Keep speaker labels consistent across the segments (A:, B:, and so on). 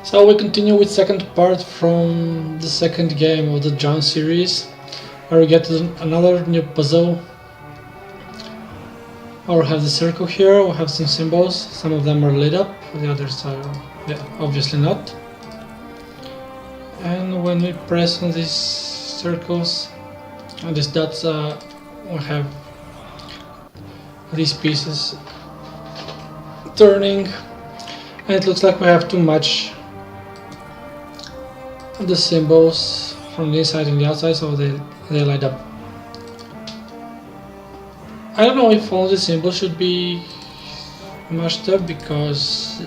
A: So we continue with second part from the second game of the John series, where we get another new puzzle. We have the circle here, we have some symbols, some of them are lit up, the others are obviously not. And when we press on these circles and these dots, we have these pieces turning, and it looks like we have to match the symbols from the inside and the outside so they light up. I don't know if all the symbols should be matched up, because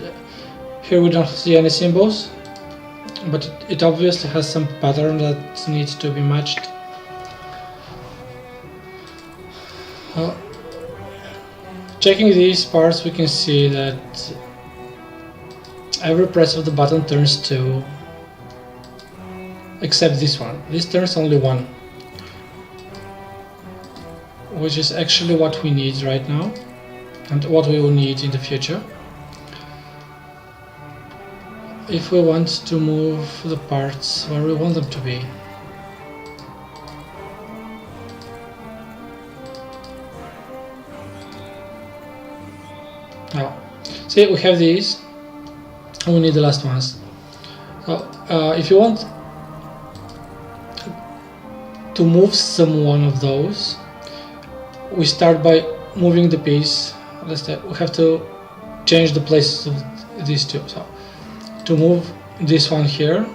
A: here we don't see any symbols, but it obviously has some pattern that needs to be matched. Checking these parts, we can see that every press of the button turns 2, except this one. This turns only 1, which is actually what we need right now and what we will need in the future if we want to move the parts where we want them to be. Now, see, we have these and we need the last ones. So if you want to move some one of those, we start by moving the piece. We have to change the places of these two. So to move this one here,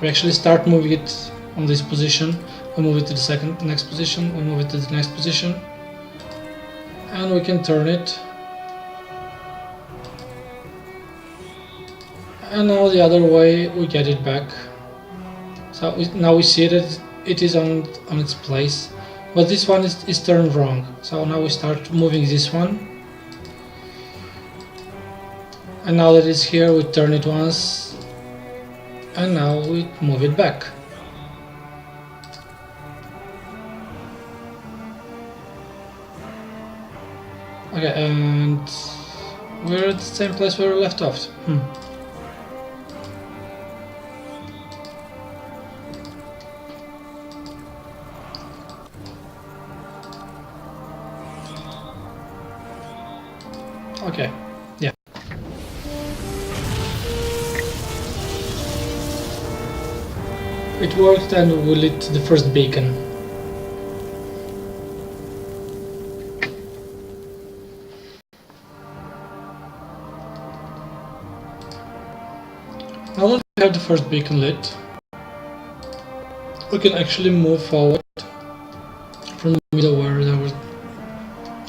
A: we actually start moving it on this position, we move it to the next position, we move it to the next position, and we can turn it. And now the other way we get it back. So now we see that it is on its place, but this one is turned wrong. So now we start moving this one, and now that it's here, we turn it once, and now we move it back. Okay, and we're at the same place where we left off. Okay, yeah. It worked, and we lit the first beacon. Now that we have the first beacon lit, we can actually move forward from the middle where there was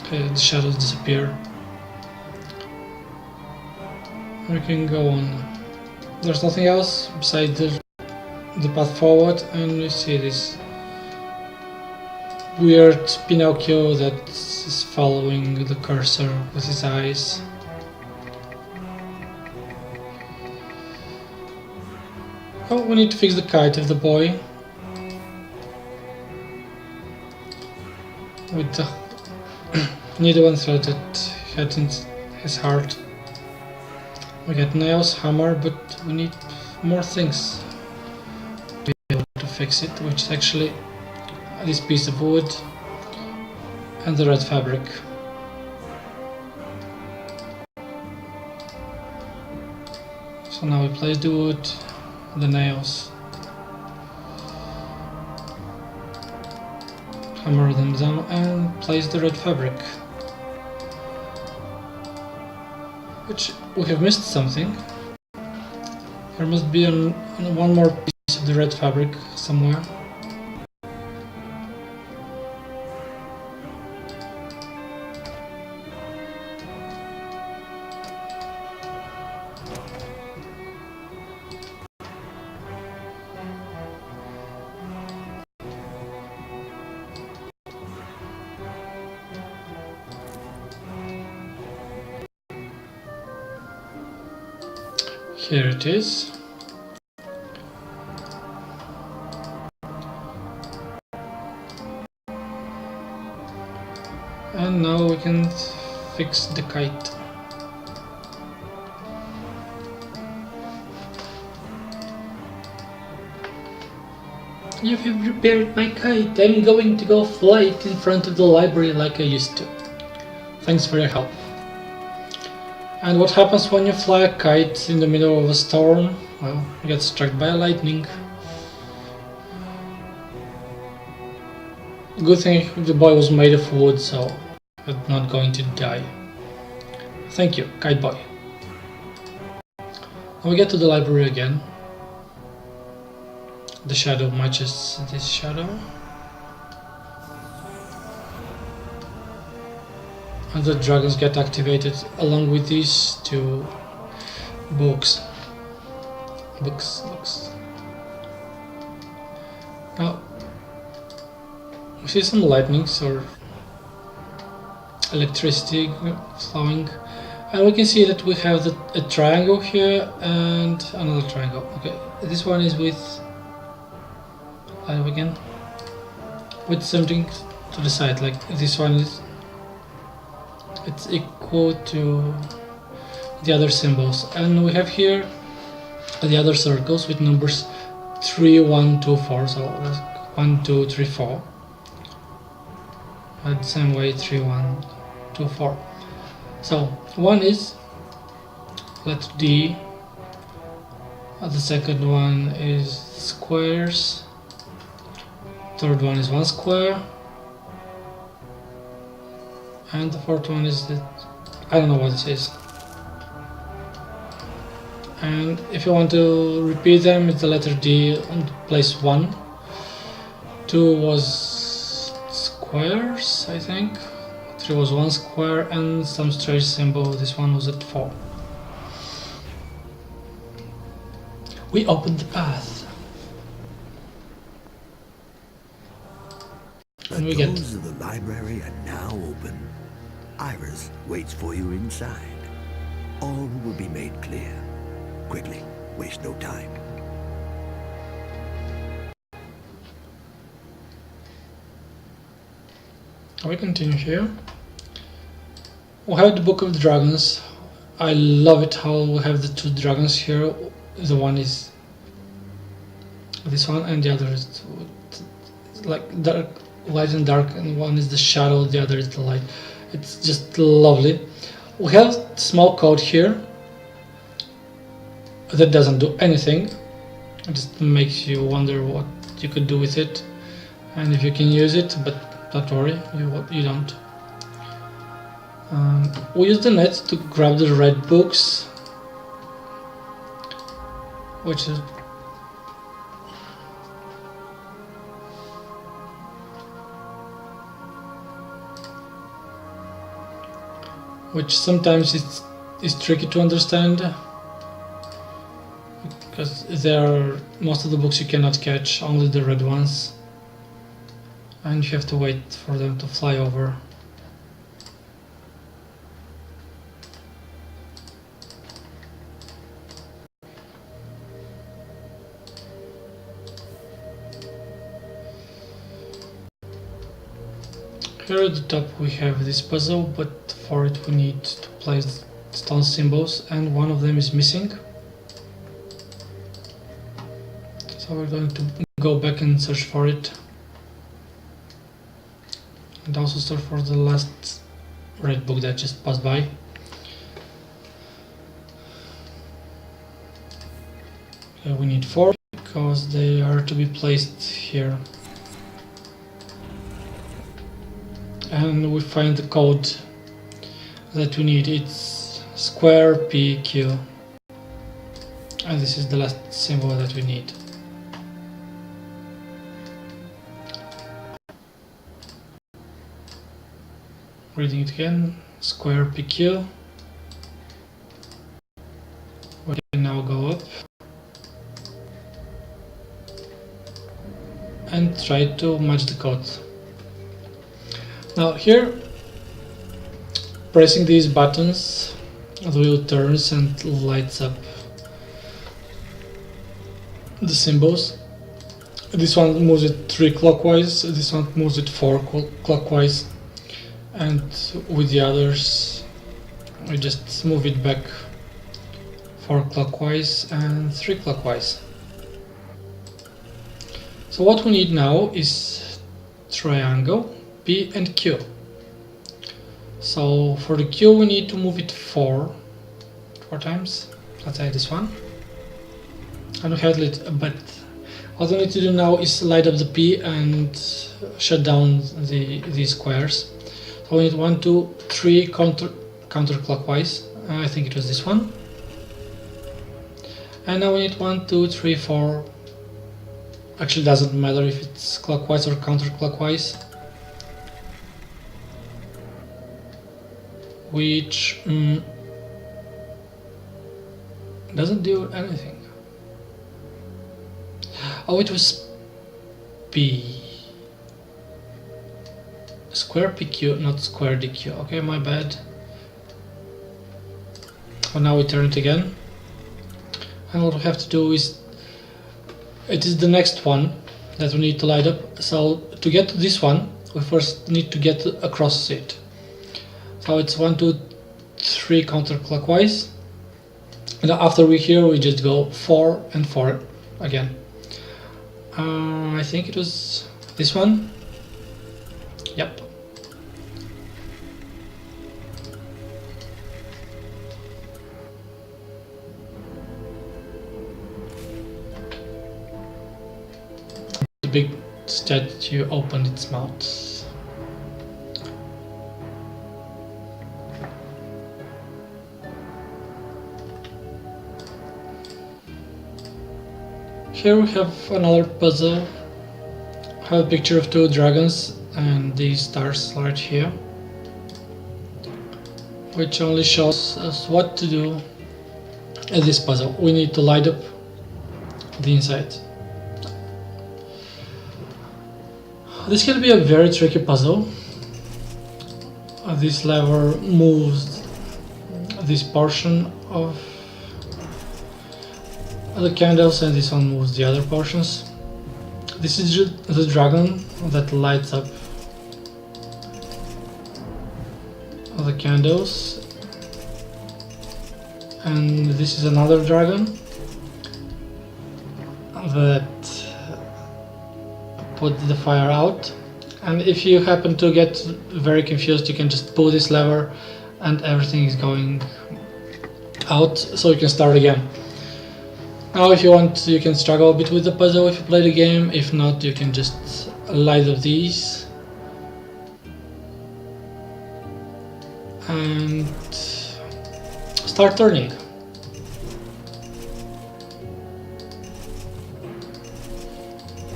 A: the shadows disappear. We can go on. There's nothing else besides the path forward, and we see this weird Pinocchio that is following the cursor with his eyes. Oh, we need to fix the kite of the boy with the needle and thread that had in his heart. We get nails, hammer, but we need more things to be able to fix it, which is actually this piece of wood and the red fabric. So now we place the wood, the nails, hammer them down, and place the red fabric. Which we have missed something. There must be one more piece of the red fabric somewhere. Here it is. And now we can fix the kite. You've repaired my kite. I'm going to go fly it in front of the library like I used to. Thanks for your help. And what happens when you fly a kite in the middle of a storm? Well, you get struck by lightning. Good thing the boy was made of wood, so I'm not going to die. Thank you, kite boy. Now we get to the library again. The shadow matches this shadow. And the dragons get activated along with these two books. Books. Now, we see some lightnings or electricity flowing. And we can see that we have a triangle here and another triangle. Okay, this one is with again with something to the side, like this one is it's equal to the other symbols, and we have here the other circles with numbers 3, 1, 2, 4. So that's 1, 2, 3, 4. And the same way 3, 1, 2, 4. So one is letter D. The second one is squares. Third one is 1 square, and the fourth one is the I don't know what it is. And if you want to repeat them, it's the letter D on place 1. 2 was squares, I think. 3 was 1 square and some strange symbol. This one was at 4. We opened the path.
B: The doors of the library are now open. Iris waits for you inside. All will be made clear. Quickly, waste no time.
A: We continue here. We have the Book of the Dragons. I love it how we have the two dragons here. The one is this one and the other is like dark, light and dark, and one is the shadow, the other is the light. It's just lovely. We have a small code here that doesn't do anything. It just makes you wonder what you could do with it and if you can use it, but don't worry, you don't. We use the net to grab the red books, which sometimes is tricky to understand, because most of the books you cannot catch, only the red ones, and you have to wait for them to fly over. Here at the top we have this puzzle, but for it we need to place stone symbols, and one of them is missing. So we're going to go back and search for it, and also search for the last red book that just passed by. Okay, we need 4 because they are to be placed here. And we find the code that we need. It's square PQ, and this is the last symbol that we need. Reading it again, square PQ. We can now go up and try to match the code. Now here, pressing these buttons, the wheel turns and lights up the symbols. This one moves it 3 clockwise, this one moves it 4 clockwise, and with the others we just move it back 4 clockwise and 3 clockwise. So what we need now is triangle, P and Q. So for the Q we need to move it four times. Let's say this one. And we have it, but what we need to do now is light up the P and shut down these squares. So we need 1, 2, 3 counterclockwise. I think it was this one. And now we need 1, 2, 3, 4. Actually, doesn't matter if it's clockwise or counterclockwise. Which doesn't do anything. Oh, it was P. Square PQ, not square DQ. Okay, my bad. Oh, now we turn it again. And what we have to do is, it is the next one that we need to light up. So to get to this one, we first need to get across it. So it's 1, 2, 3 counterclockwise. And after we here, we just go 4 and 4 again. I think it was this one. Yep. The big statue opened its mouth. Here we have another puzzle. I have a picture of 2 dragons and these stars right here, which only shows us what to do in this puzzle. We need to light up the inside. This can be a very tricky puzzle. This lever moves this portion of the candles and this one moves the other portions. This is the dragon that lights up the candles, and this is another dragon that put the fire out. And if you happen to get very confused, you can just pull this lever and everything is going out, so you can start again. Now if you want, you can struggle a bit with the puzzle if you play the game. If not, you can just light up these and start turning.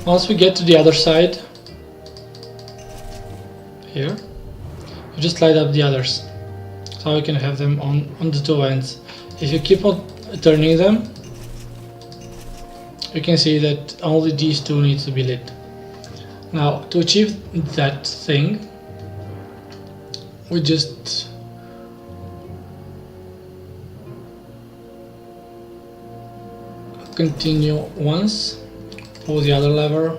A: Once we get to the other side, here, you just light up the others, so you can have them on the 2 ends. If you keep on turning them, you can see that only these 2 need to be lit. Now, to achieve that thing, we just continue once, pull the other lever,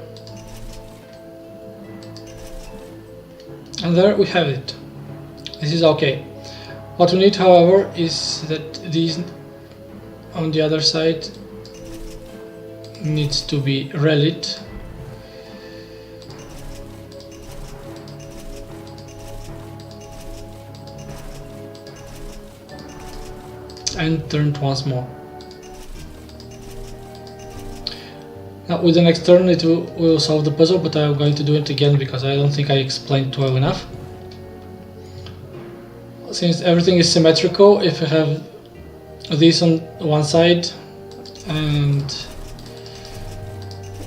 A: and there we have it. This is okay. What we need, however, is that these on the other side needs to be relit. And turned once more. Now with the next turn it will solve the puzzle, but I'm going to do it again because I don't think I explained well enough. Since everything is symmetrical, if you have this on one side and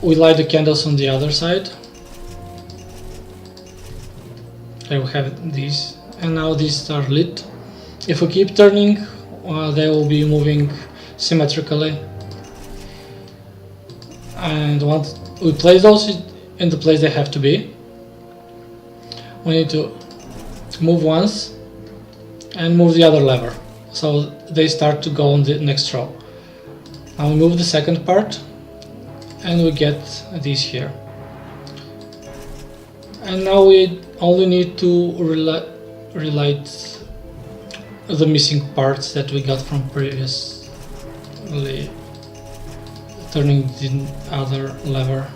A: we light the candles on the other side, there we have these, and now these are lit. If we keep turning, they will be moving symmetrically, and once we place those in the place they have to be, we need to move once and move the other lever, so they start to go on the next row. Now we move the second part and we get these here, and now we only need to relight the missing parts that we got from previously turning the other lever.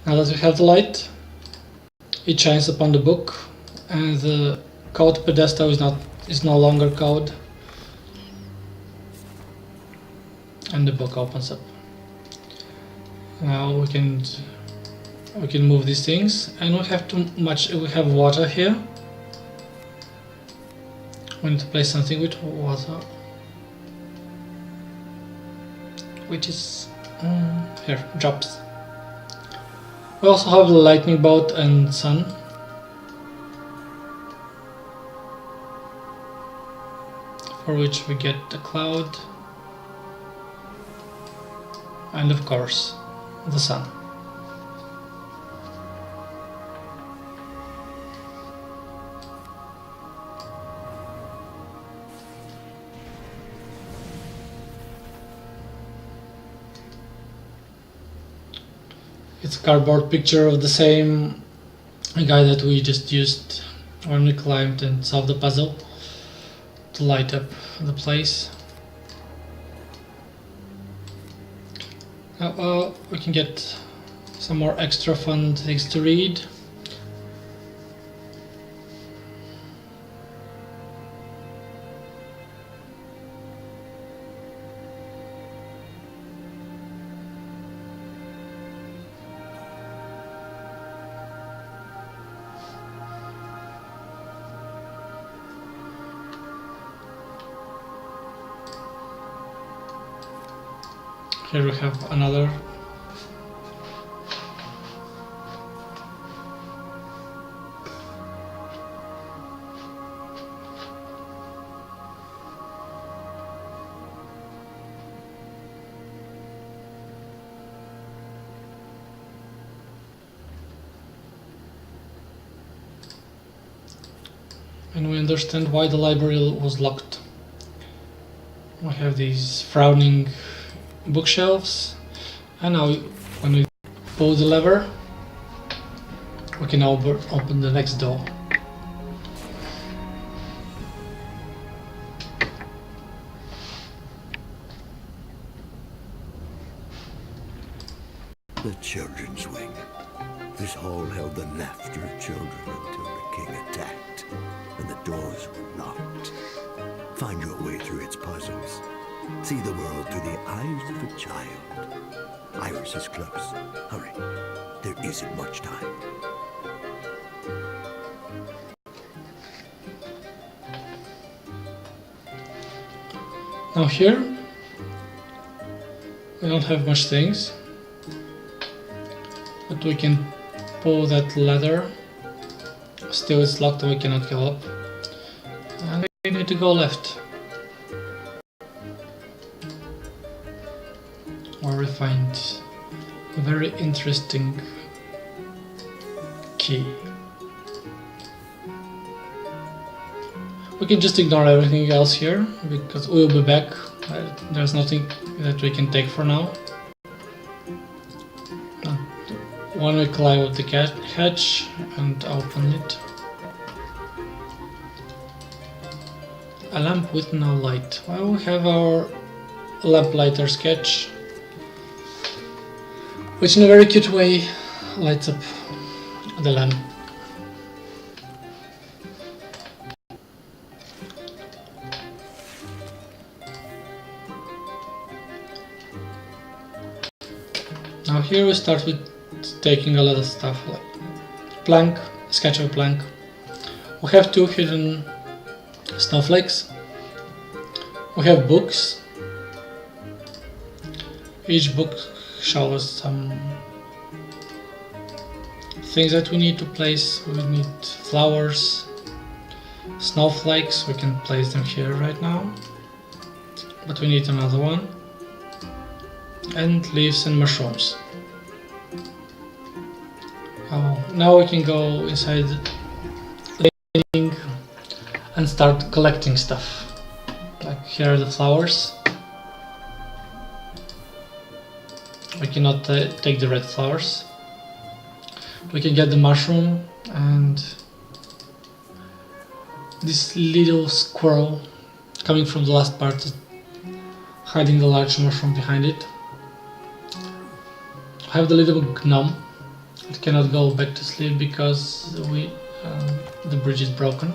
A: Now that we have the light, it shines upon the book, and the code pedestal is no longer code, and the book opens up. Now we can move these things, and we have water here. We need to place something with water, which is here, drops. We also have the lightning bolt and sun. For which we get the cloud. And of course, the sun. It's a cardboard picture of the same guy that we just used when we climbed and solved the puzzle to light up the place. Now we can get some more extra fun things to read. Here we have another. And we understand why the library was locked. We have these frowning bookshelves, and now when we pull the lever, we can open the next door.
B: The children's wing. This hall held the laughter of children until the king attacked, and the doors were locked. Find your way through its puzzles. See the world through the eyes of a child. Iris is close. Hurry. There isn't much time.
A: Now here, we don't have much things, but we can pull that ladder. Still it's locked, we cannot go up. And we need to go left, where we find a very interesting key. We can just ignore everything else here, because we'll be back. There's nothing that we can take for now. When we climb up the hatch and open it. A lamp with no light. Well, we have our lamplighter sketch, which in a very cute way lights up the lamp. Now here we start with taking a lot of stuff, like plank, sketch of a plank. We have 2 hidden snowflakes. We have books. Each book shows us some things that we need to place. We need flowers, snowflakes. We can place them here right now, but we need another one. And leaves and mushrooms. Oh, now we can go inside the thing and start collecting stuff. Like here are the flowers. We cannot take the red flowers. We can get the mushroom and this little squirrel coming from the last part, hiding the large mushroom behind it. I have the little gnome cannot go back to sleep because the bridge is broken.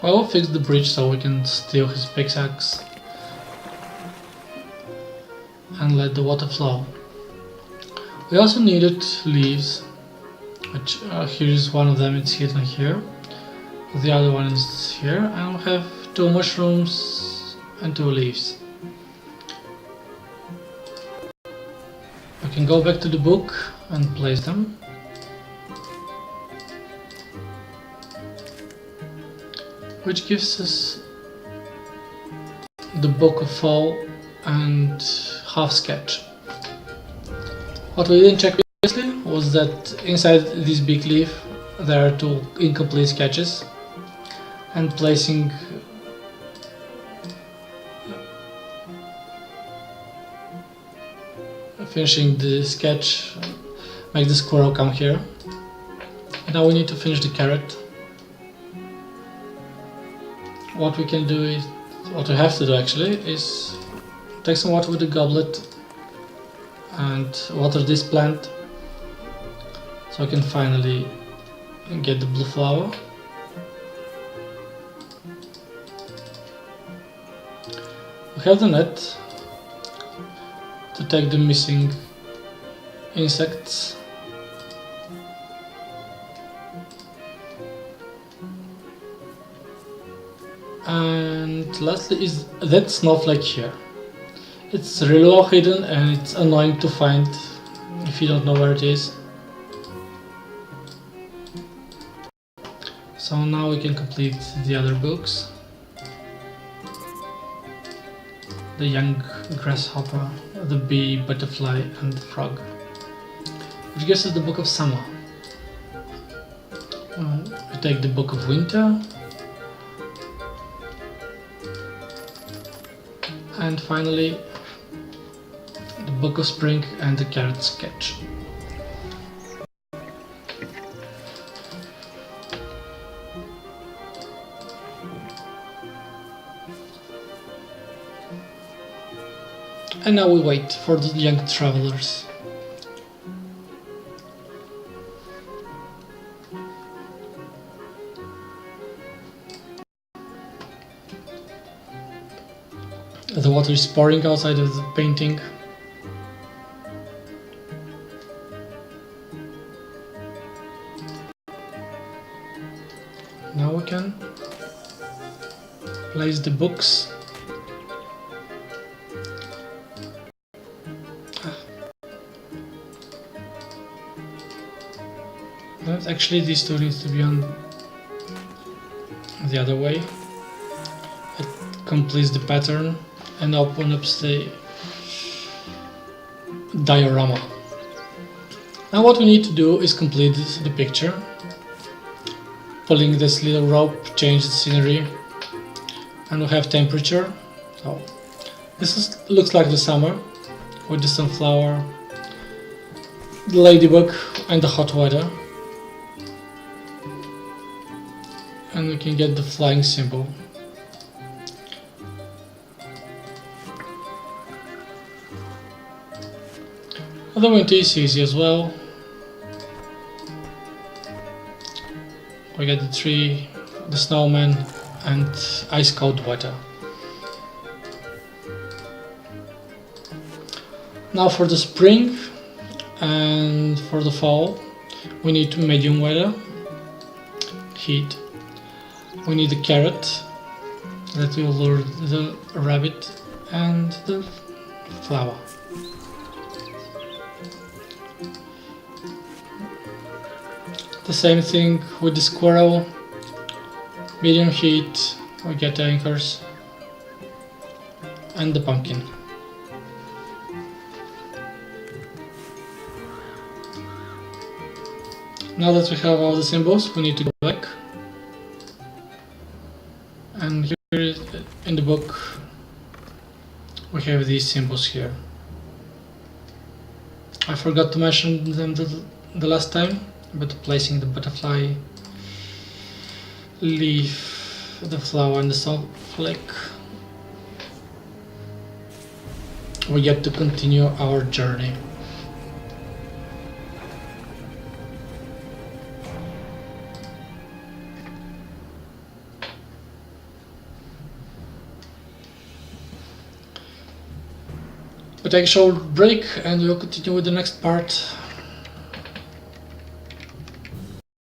A: I will fix the bridge so we can steal his pickaxe and let the water flow. We also needed leaves, which here's one of them, it's hidden here. The other one is here, and we have 2 mushrooms and 2 leaves. We can go back to the book and place them. Which gives us the Book of Fall and half sketch. What we didn't check previously was that inside this big leaf there are 2 incomplete sketches, and finishing the sketch make the squirrel come here. Now we need to finish the carrot. What we can do is, what we have to do actually, is take some water with a goblet and water this plant so I can finally get the blue flower. We have the net to take the missing insects. And lastly is that snowflake here. It's really well hidden and it's annoying to find if you don't know where it is. So now we can complete the other books. The young grasshopper, the bee, butterfly and the frog. Which gives us the Book of Summer. We take the Book of Winter. And finally, the Book of Spring and the carrot sketch. And now we wait for the young travelers. The water is pouring outside of the painting. Now we can place the books. But actually these 2 needs to be on the other way. It completes the pattern and opens up the diorama. Now what we need to do is complete the picture. Pulling this little rope, change the scenery, and we have temperature. So this looks like the summer with the sunflower, the ladybug and the hot weather. And we can get the flying symbol. The winter is easy as well. We get the tree, the snowman and ice cold weather. Now for the spring and for the fall we need medium weather, heat. We need the carrot that will lure the rabbit and the flower. The same thing with the squirrel, medium heat, we get anchors, and the pumpkin. Now that we have all the symbols, we need to go back. And here in the book, we have these symbols here. I forgot to mention them the last time, but placing the butterfly leave the flower and the snowflake. We get to continue our journey. We take a short break and we'll continue with the next part.